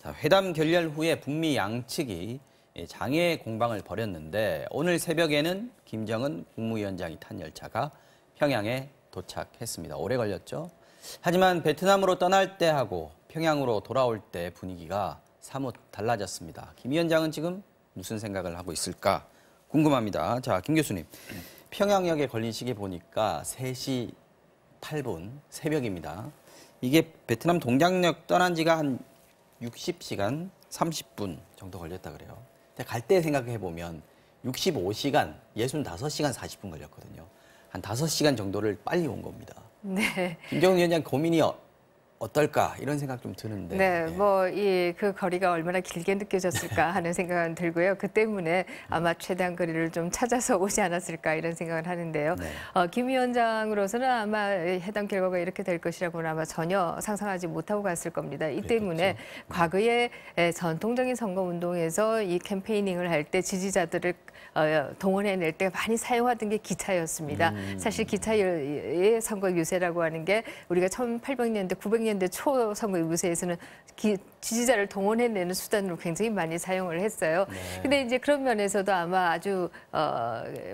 자, 회담 결렬 후에 북미 양측이 장애 공방을 벌였는데 오늘 새벽에는 김정은 국무위원장이 탄 열차가 평양에 도착했습니다. 오래 걸렸죠. 하지만 베트남으로 떠날 때하고 평양으로 돌아올 때 분위기가 사뭇 달라졌습니다. 김 위원장은 지금 무슨 생각을 하고 있을까 궁금합니다. 자, 김 교수님. 평양역에 걸린 시기 보니까 3시 8분 새벽입니다. 이게 베트남 동장역 떠난 지가 한 60시간 30분 정도 걸렸다 그래요. 근데 갈 때 생각해 보면 65시간, 65시간 40분 걸렸거든요. 한 5시간 정도를 빨리 온 겁니다. 네. 김정은 위원장 고민이 어떨까 이런 생각 좀 드는데. 네, 그 거리가 얼마나 길게 느껴졌을까 하는 생각은 들고요. 그 때문에 아마 최대한 거리를 좀 찾아서 오지 않았을까 이런 생각을 하는데요. 네. 김 위원장으로서는 아마 회담 결과가 이렇게 될 것이라고는 아마 전혀 상상하지 못하고 갔을 겁니다. 이 때문에 과거에 전통적인 선거운동에서 이 캠페이닝을 할 때 지지자들을 동원해낼 때 많이 사용하던 게 기차였습니다. 사실 기차의 선거 유세라고 하는 게 우리가 1800년대, 900년대 초 선거 유세에서는 지지자를 동원해내는 수단으로 굉장히 많이 사용을 했어요. 근데 이제 그런 면에서도 아마 아주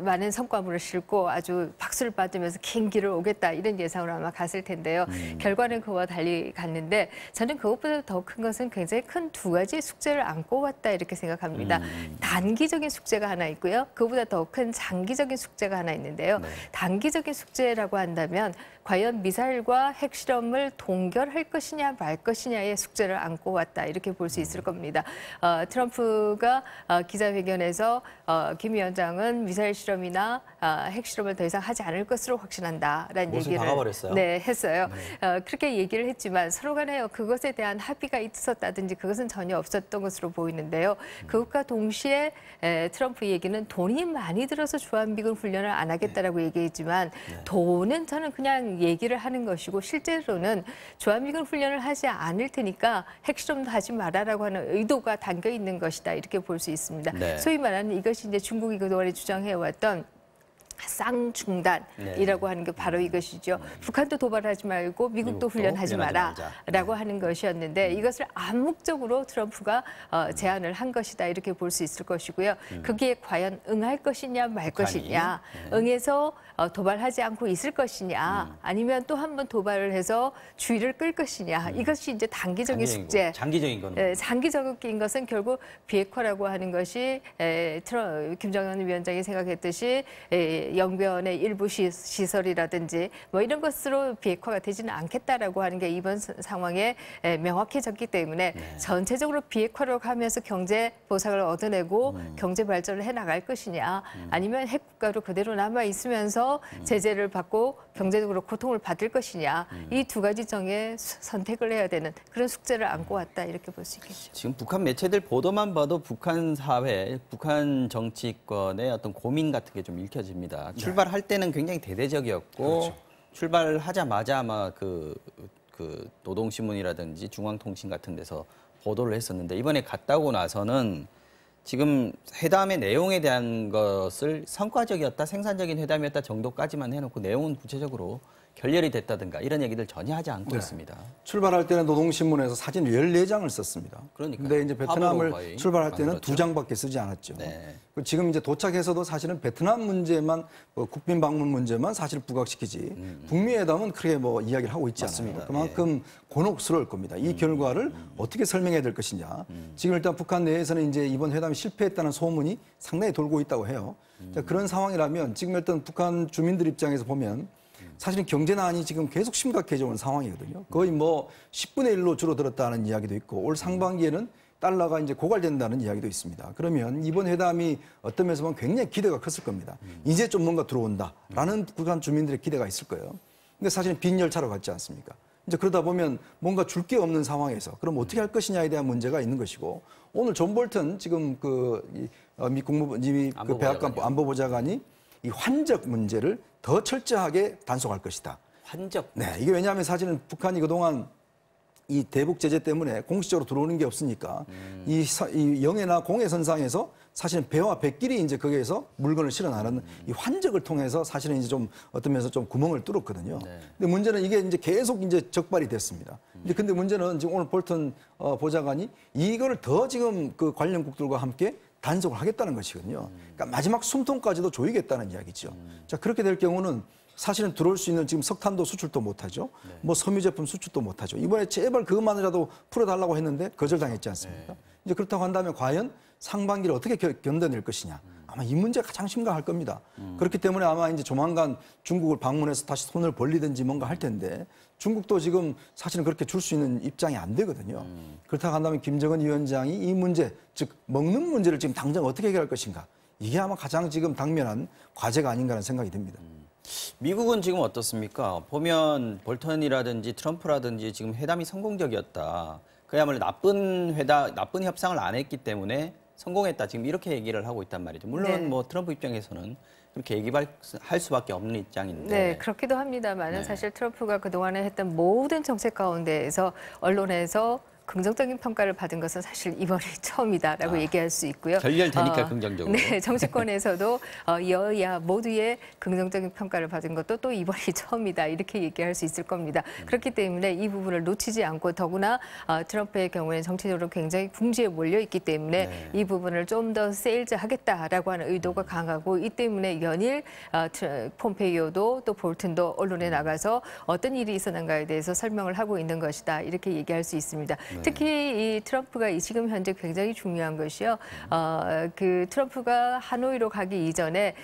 많은 성과물을 싣고 아주 박수를 받으면서 긴 길을 오겠다 이런 예상으로 아마 갔을 텐데요. 결과는 그와 달리 갔는데 저는 그것보다 더 큰 것은 굉장히 큰 두 가지 숙제를 안고 왔다 이렇게 생각합니다. 단기적인 숙제가 하나 있고요. 그보다 더 큰 장기적인 숙제가 하나 있는데요. 단기적인 숙제라고 한다면 과연 미사일과 핵실험을 동결할 것이냐 말 것이냐의 숙제를 안고 왔다 이렇게 볼 수 있을 겁니다. 트럼프가 기자회견에서 김 위원장은 미사일 실험이나 핵실험을 더 이상 하지 않을 것으로 확신한다라는 얘기를 했어요. 그렇게 얘기를 했지만 서로 간에 그것에 대한 합의가 있었다든지 그것은 전혀 없었던 것으로 보이는데요. 그것과 동시에 트럼프 얘기는 돈이 많이 들어서 주한미군 훈련을 안 하겠다라고 얘기했지만 돈은 저는 그냥 얘기를 하는 것이고 실제로는 주한미군 훈련을 하지 않을 테니까 핵실험도 하지 말아라고 하는 의도가 담겨 있는 것이다 이렇게 볼 수 있습니다. 소위 말하는 이것이 이제 중국이 그동안에 주장해왔던 쌍중단이라고 하는 게 바로 이것이죠. 북한도 도발하지 말고 미국도 훈련하지 마라라고 하는 것이었는데 이것을 암묵적으로 트럼프가 제안을 한 것이다 이렇게 볼 수 있을 것이고요. 그게 과연 응할 것이냐 말 것이냐, 응해서 도발하지 않고 있을 것이냐, 아니면 또 한 번 도발을 해서 주의를 끌 것이냐, 이것이 이제 단기적인 숙제. 장기적인 거는. 장기적인 것은 결국 비핵화라고 하는 것이 김정은 위원장이 생각했듯이 영변의 일부 시설이라든지 뭐 이런 것으로 비핵화가 되지는 않겠다라고 하는 게 이번 상황에 명확해졌기 때문에 전체적으로 비핵화로 가면서 경제 보상을 얻어내고 경제 발전을 해나갈 것이냐 아니면 핵국가로 그대로 남아있으면서 제재를 받고 경제적으로 고통을 받을 것이냐 이 두 가지 정에 선택을 해야 되는 그런 숙제를 안고 왔다 이렇게 볼 수 있겠죠. 지금 북한 매체들 보도만 봐도 북한 사회, 북한 정치권의 어떤 고민 같은 게 좀 읽혀집니다. 출발할 때는 굉장히 대대적이었고 출발하자마자 아마 그 노동신문이라든지 중앙통신 같은 데서 보도를 했었는데 이번에 갔다 오고 나서는 지금 회담의 내용에 대한 것을 성과적이었다, 생산적인 회담이었다 정도까지만 해놓고 내용은 구체적으로 결렬이 됐다든가 이런 얘기들 전혀 하지 않고 있습니다. 출발할 때는 노동신문에서 사진 14장을 썼습니다. 그런데 이제 베트남을 출발할 때는 2장밖에 쓰지 않았죠. 지금 이제 도착해서도 사실은 베트남 문제만 국빈 방문 문제만 사실 부각시키지 북미 회담은 크게 뭐 이야기를 하고 있지 않습니다. 그만큼 곤혹스러울 겁니다. 이 결과를 어떻게 설명해야 될 것이냐. 지금 일단 북한 내에서는 이제 이번 회담이 실패했다는 소문이 상당히 돌고 있다고 해요. 자, 그런 상황이라면 지금 일단 북한 주민들 입장에서 보면 사실은 경제난이 지금 계속 심각해져 온 상황이거든요. 거의 뭐 10분의 1로 줄어들었다는 이야기도 있고 올 상반기에는 달러가 이제 고갈된다는 이야기도 있습니다. 그러면 이번 회담이 어떤 면에서 보면 굉장히 기대가 컸을 겁니다. 이제 좀 뭔가 들어온다라는 북한 주민들의 기대가 있을 거예요. 근데 사실은 빈 열차로 갔지 않습니까? 이제 그러다 보면 뭔가 줄 게 없는 상황에서 그럼 어떻게 할 것이냐에 대한 문제가 있는 것이고 오늘 존 볼턴 지금 미 백악관 안보보좌관이 이 환적 문제를 더 철저하게 단속할 것이다. 환적? 네, 이게 왜냐하면 사실은 북한이 그동안 이 대북 제재 때문에 공식적으로 들어오는 게 없으니까 이 영해나 공해 선상에서 사실은 배와 백길이 이제 거기에서 물건을 실어 나르는 이 환적을 통해서 사실은 이제 좀 어떤 면에서 좀 구멍을 뚫었거든요. 네. 근데 문제는 이게 이제 계속 이제 적발이 됐습니다. 이제 근데 문제는 지금 오늘 볼턴 보좌관이 이거를 더 지금 그 관련국들과 함께 단속을 하겠다는 것이거든요. 그러니까 마지막 숨통까지도 조이겠다는 이야기죠. 자, 그렇게 될 경우는 사실은 들어올 수 있는 지금 석탄도 수출도 못하죠. 뭐 섬유 제품 수출도 못하죠. 이번에 제발 그것만이라도 풀어달라고 했는데 거절당했지 않습니까? 이제 그렇다고 한다면 과연 상반기를 어떻게 견뎌낼 것이냐. 아마 이 문제가 가장 심각할 겁니다. 그렇기 때문에 아마 이제 조만간 중국을 방문해서 다시 손을 벌리든지 뭔가 할 텐데 중국도 지금 사실은 그렇게 줄 수 있는 입장이 안 되거든요. 그렇다고 한다면 김정은 위원장이 이 문제, 즉 먹는 문제를 지금 당장 어떻게 해결할 것인가. 이게 아마 가장 지금 당면한 과제가 아닌가 하는 생각이 듭니다. 미국은 지금 어떻습니까? 보면 볼턴이라든지 트럼프라든지 지금 회담이 성공적이었다. 그야말로 나쁜 협상을 안 했기 때문에 성공했다. 지금 이렇게 얘기를 하고 있단 말이죠. 물론 네. 뭐 트럼프 입장에서는 그렇게 얘기할 수밖에 없는 입장인데. 네, 그렇기도 합니다만 네. 사실 트럼프가 그동안에 했던 모든 정책 가운데에서 언론에서 긍정적인 평가를 받은 것은 사실 이번이 처음이다라고 얘기할 수 있고요. 결렬되니까 긍정적으로. 네, 정치권에서도 여야 모두의 긍정적인 평가를 받은 것도 또 이번이 처음이다 이렇게 얘기할 수 있을 겁니다. 그렇기 때문에 이 부분을 놓치지 않고 더구나 트럼프의 경우에는 정치적으로 굉장히 궁지에 몰려 있기 때문에 네. 이 부분을 좀 더 세일즈하겠다라고 하는 의도가 강하고 이 때문에 연일 폼페이오도 또 볼튼도 언론에 나가서 어떤 일이 있었는가에 대해서 설명을 하고 있는 것이다 이렇게 얘기할 수 있습니다. 특히 이 트럼프가 지금 현재 굉장히 중요한 것이요. 그 트럼프가 하노이로 가기 이전에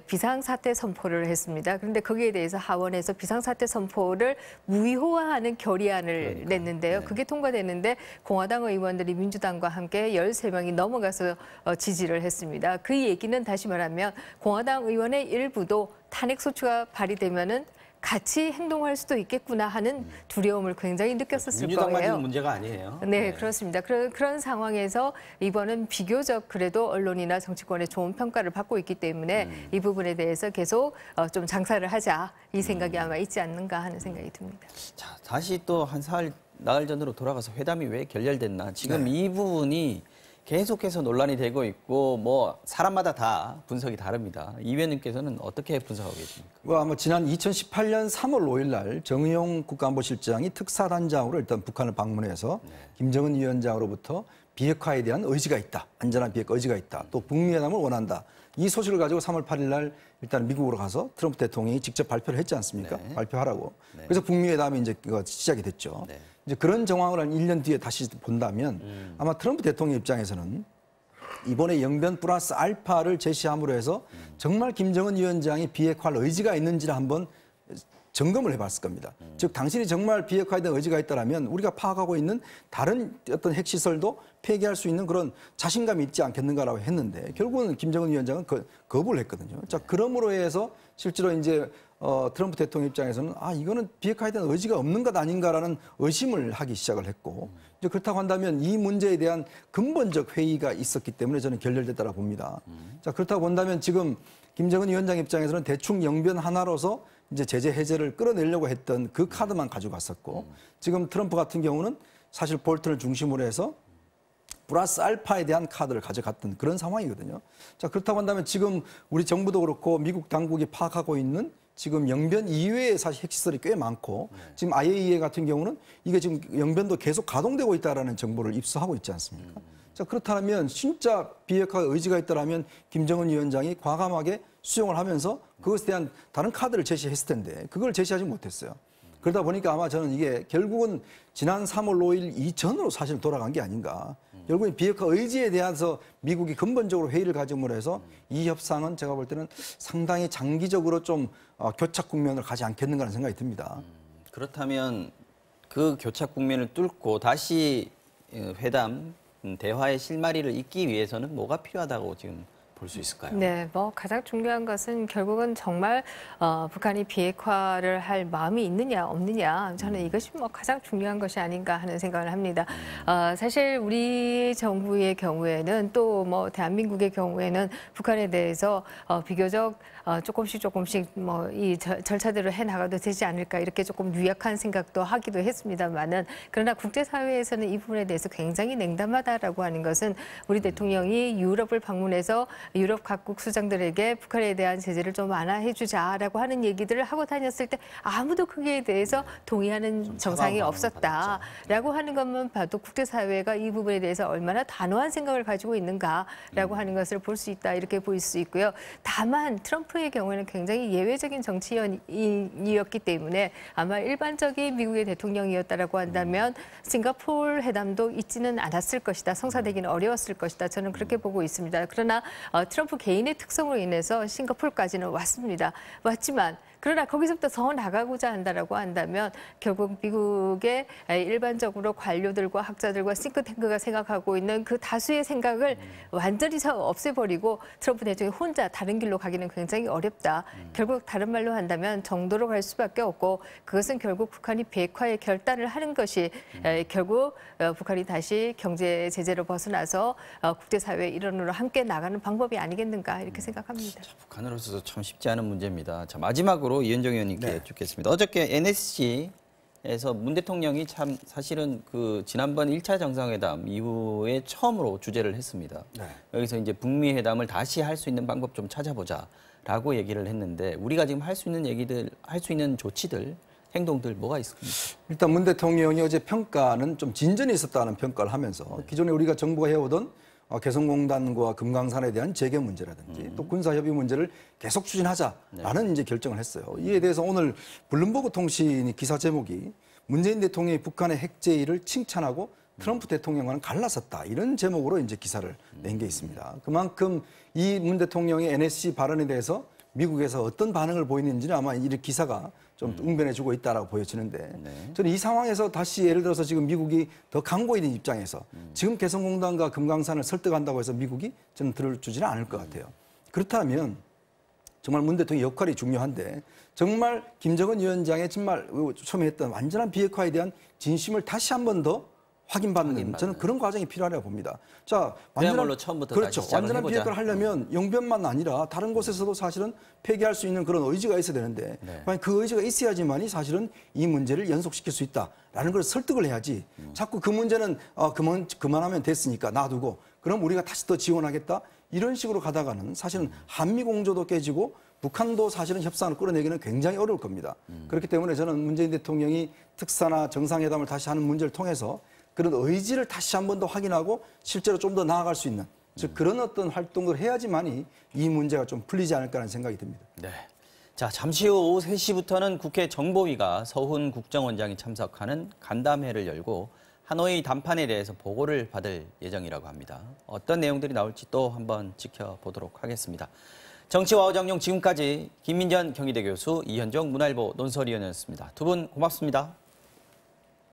비상사태 선포를 했습니다. 그런데 거기에 대해서 하원에서 비상사태 선포를 무효화하는 결의안을 냈는데요. 네. 그게 통과됐는데 공화당 의원들이 민주당과 함께 13명이 넘어가서 지지를 했습니다. 그 얘기는 다시 말하면 공화당 의원의 일부도 탄핵소추가 발의되면은 같이 행동할 수도 있겠구나 하는 두려움을 굉장히 느꼈었을 민주당만 거예요. 있는 문제가 아니에요. 네, 그렇습니다. 그런 상황에서 이번은 비교적 그래도 언론이나 정치권의 좋은 평가를 받고 있기 때문에 이 부분에 대해서 계속 좀 장사를 하자 이 생각이 아마 있지 않는가 하는 생각이 듭니다. 자, 다시 또 한 나흘 전으로 돌아가서 회담이 왜 결렬됐나. 지금 이 부분이 계속해서 논란이 되고 있고 뭐 사람마다 다 분석이 다릅니다. 이 위원님께서는 어떻게 분석하고 계십니까? 아마 지난 2018년 3월 5일 날 정의용 국가안보실장이 특사단장으로 일단 북한을 방문해서 김정은 위원장으로부터 비핵화에 대한 의지가 있다. 안전한 비핵화 의지가 있다. 또 북미회담을 원한다. 이 소식을 가지고 3월 8일 날 일단 미국으로 가서 트럼프 대통령이 직접 발표를 했지 않습니까? 네. 발표하라고. 그래서 북미회담이 이제 시작이 됐죠. 네. 이제 그런 정황을 한 1년 뒤에 다시 본다면 아마 트럼프 대통령 입장에서는 이번에 영변 플러스 알파를 제시함으로 해서 정말 김정은 위원장이 비핵화할 의지가 있는지를 한번 점검을 해봤을 겁니다. 즉 당신이 정말 비핵화에 대한 의지가 있다면 우리가 파악하고 있는 다른 어떤 핵시설도 폐기할 수 있는 그런 자신감이 있지 않겠는가라고 했는데 결국은 김정은 위원장은 거부를 했거든요. 자, 그러므로 해서 실제로 이제 트럼프 대통령 입장에서는 이거는 비핵화에 대한 의지가 없는 것 아닌가라는 의심을 하기 시작을 했고 이제 그렇다고 한다면 이 문제에 대한 근본적 회의가 있었기 때문에 저는 결렬됐다고 봅니다. 자, 그렇다고 본다면 지금 김정은 위원장 입장에서는 대충 영변 하나로서 이제 제재 해제를 끌어내려고 했던 그 카드만 가져갔었고 지금 트럼프 같은 경우는 사실 볼턴을 중심으로 해서 플러스 알파에 대한 카드를 가져갔던 그런 상황이거든요. 자, 그렇다고 한다면 지금 우리 정부도 그렇고 미국 당국이 파악하고 있는 지금 영변 이외에 사실 핵시설이 꽤 많고 지금 IAEA 같은 경우는 이게 지금 영변도 계속 가동되고 있다라는 정보를 입수하고 있지 않습니까? 자, 그렇다면 진짜 비핵화 의지가 있다라면 김정은 위원장이 과감하게 수용을 하면서 그것에 대한 다른 카드를 제시했을 텐데 그걸 제시하지 못했어요. 그러다 보니까 아마 저는 이게 결국은 지난 3월 5일 이전으로 사실 돌아간 게 아닌가. 결국은 비핵화 의지에 대해서 미국이 근본적으로 회의를 가짐으로 해서 이 협상은 제가 볼 때는 상당히 장기적으로 좀 교착 국면을 가지 않겠는가 하는 생각이 듭니다. 그렇다면 그 교착 국면을 뚫고 다시 회담, 대화의 실마리를 잇기 위해서는 뭐가 필요하다고 지금 볼 수 있을까요? 네, 뭐 가장 중요한 것은 결국은 정말 북한이 비핵화를 할 마음이 있느냐 없느냐 저는 이것이 뭐 가장 중요한 것이 아닌가 하는 생각을 합니다. 사실 우리 정부의 경우에는 또 뭐 대한민국의 경우에는 북한에 대해서 비교적 조금씩 뭐 이 절차대로 해 나가도 되지 않을까 이렇게 조금 유약한 생각도 하기도 했습니다만은 그러나 국제사회에서는 이 부분에 대해서 굉장히 냉담하다라고 하는 것은 우리 대통령이 유럽을 방문해서 유럽 각국 수장들에게 북한에 대한 제재를 좀 완화해 주자라고 하는 얘기들을 하고 다녔을 때 아무도 거기에 대해서 동의하는 정상이 없었다라고 하는 것만 봐도 국제사회가 이 부분에 대해서 얼마나 단호한 생각을 가지고 있는가라고 하는 것을 볼 수 있다 이렇게 보일 수 있고요. 다만 트럼프의 경우에는 굉장히 예외적인 정치인이었기 때문에 아마 일반적인 미국의 대통령이었다라고 한다면 싱가포르 회담도 있지는 않았을 것이다. 성사되기는 어려웠을 것이다. 저는 그렇게 보고 있습니다. 그러나 트럼프 개인의 특성으로 인해서 싱가포르까지는 왔지만 그러나 거기서부터 더 나가고자 한다라고 한다면 결국 미국의 일반적으로 관료들과 학자들과 싱크탱크가 생각하고 있는 그 다수의 생각을 완전히 없애버리고 트럼프 대통령이 혼자 다른 길로 가기는 굉장히 어렵다. 결국 다른 말로 한다면 정도로 갈 수밖에 없고 그것은 결국 북한이 비핵화의 결단을 하는 것이 결국 북한이 다시 경제 제재로 벗어나서 국제사회의 일원으로 함께 나가는 방법이 아니겠는가 이렇게 생각합니다. 자, 북한으로서도 참 쉽지 않은 문제입니다. 자, 마지막으로 이현정 의원님께 여쭙겠습니다. 어저께 NSC에서 문 대통령이 참 사실은 그 지난번 1차 정상회담 이후에 처음으로 주재를 했습니다. 여기서 이제 북미 회담을 다시 할 수 있는 방법 좀 찾아보자라고 얘기를 했는데 우리가 지금 할 수 있는 얘기들, 할 수 있는 조치들, 행동들 뭐가 있습니까? 일단 문 대통령이 어제 평가는 좀 진전이 있었다는 평가를 하면서 기존에 우리가 정부가 해오던 개성공단과 금강산에 대한 재개 문제라든지 또 군사협의 문제를 계속 추진하자라는 이제 결정을 했어요. 이에 대해서 오늘 블룸버그 통신이 기사 제목이 문재인 대통령이 북한의 핵제의를 칭찬하고 트럼프 대통령과는 갈라섰다 이런 제목으로 이제 기사를 낸 게 있습니다. 그만큼 이 문 대통령의 NSC 발언에 대해서 미국에서 어떤 반응을 보이는지는 아마 이 기사가 좀 응변해주고 있다라고 보여지는데 저는 이 상황에서 다시 예를 들어서 지금 미국이 더 강고 있는 입장에서 지금 개성공단과 금강산을 설득한다고 해서 미국이 저는 들어주지는 않을 것 같아요. 그렇다면 정말 문 대통령의 역할이 중요한데 정말 김정은 위원장의 정말 처음에 했던 완전한 비핵화에 대한 진심을 다시 한 번 더 확인받는 저는 그런 과정이 필요하다고 봅니다. 자, 완전한 처음부터 그렇죠. 다시 완전한 해보자. 비핵화를 하려면 영변만 아니라 다른 곳에서도 사실은 폐기할 수 있는 그런 의지가 있어야 되는데 그 의지가 있어야지만이 사실은 이 문제를 연속시킬 수 있다라는 걸 설득을 해야지. 자꾸 그 문제는 그만하면 됐으니까 놔두고 그럼 우리가 다시 더 지원하겠다 이런 식으로 가다가는 사실은 한미 공조도 깨지고 북한도 사실은 협상을 끌어내기는 굉장히 어려울 겁니다. 그렇기 때문에 저는 문재인 대통령이 특사나 정상회담을 다시 하는 문제를 통해서 그런 의지를 다시 한 번 더 확인하고 실제로 좀 더 나아갈 수 있는 즉 그런 어떤 활동을 해야지만이 이 문제가 좀 풀리지 않을까라는 생각이 듭니다. 네. 자, 잠시 후 오후 3시부터는 국회 정보위가 서훈 국정원장이 참석하는 간담회를 열고 하노이 담판에 대해서 보고를 받을 예정이라고 합니다. 어떤 내용들이 나올지 또 한번 지켜보도록 하겠습니다. 정치와 어정용 지금까지 김민전 경희대 교수, 이현정 문화일보 논설위원이었습니다. 두 분 고맙습니다.